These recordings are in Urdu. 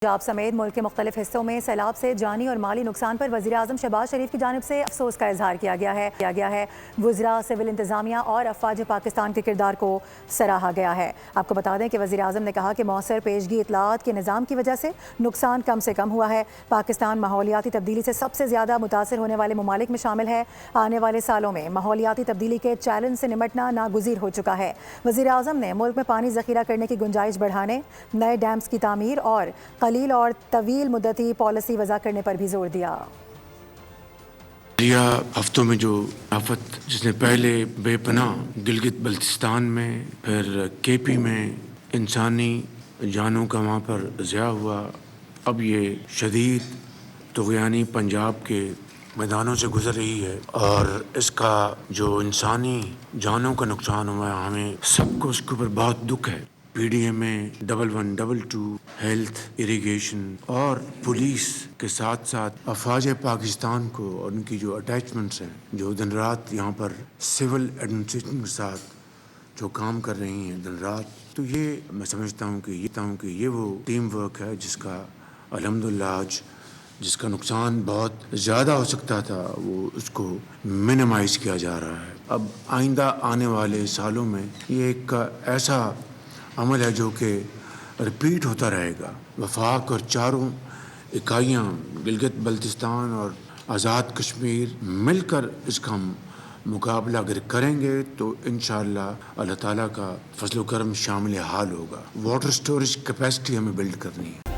پنجاب سمیت ملک کے مختلف حصوں میں سیلاب سے جانی اور مالی نقصان پر وزیراعظم شہباز شریف کی جانب سے افسوس کا اظہار کیا گیا ہے۔ وزراء، سول انتظامیہ اور افواج پاکستان کے کردار کو سراہا گیا ہے۔ آپ کو بتا دیں کہ وزیراعظم نے کہا کہ مؤثر پیشگی اطلاعات کے نظام کی وجہ سے نقصان کم سے کم ہوا ہے۔ پاکستان ماحولیاتی تبدیلی سے سب سے زیادہ متاثر ہونے والے ممالک میں شامل ہے۔ آنے والے سالوں میں ماحولیاتی تبدیلی کے چیلنج سے نمٹنا ناگزیر ہو چکا ہے۔ وزیراعظم نے ملک میں پانی ذخیرہ کرنے کی گنجائش بڑھانے، نئے ڈیمز کی تعمیر اور قلیل اور طویل مدتی پالیسی وضع کرنے پر بھی زور دیا۔ ہفتوں میں جو آفت جس نے پہلے بے پناہ گلگت بلتستان میں، پھر کے پی میں انسانی جانوں کا وہاں پر ضیاع ہوا، اب یہ شدید طغیانی پنجاب کے میدانوں سے گزر رہی ہے، اور اس کا جو انسانی جانوں کا نقصان ہوا ہے، ہمیں سب کو اس کے اوپر بہت دکھ ہے۔ پی ڈی ایم میں 1122 ہیلتھ، اریگیشن اور پولیس کے ساتھ ساتھ افواج پاکستان کو اور ان کی جو اٹیچمنٹس ہیں، جو دن رات یہاں پر سول ایڈمنسٹریشن کے ساتھ جو کام کر رہی ہیں دن رات، تو یہ میں سمجھتا ہوں کہ یہ وہ ٹیم ورک ہے جس کا الحمدللہ آج جس کا نقصان بہت زیادہ ہو سکتا تھا، وہ اس کو منیمائز کیا جا رہا ہے۔ اب آئندہ آنے والے سالوں میں یہ ایک ایسا عمل ہے جو کہ ریپیٹ ہوتا رہے گا۔ وفاق اور چاروں اکائیاں گلگت بلتستان اور آزاد کشمیر مل کر اس کا مقابلہ اگر کریں گے تو انشاءاللہ اللہ تعالیٰ کا فضل و کرم شامل حال ہوگا۔ واٹر سٹوریج کیپیسٹی ہمیں بلڈ کرنی ہے۔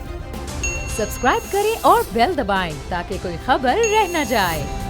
سبسکرائب کریں اور بیل دبائیں تاکہ کوئی خبر رہ نہ جائے۔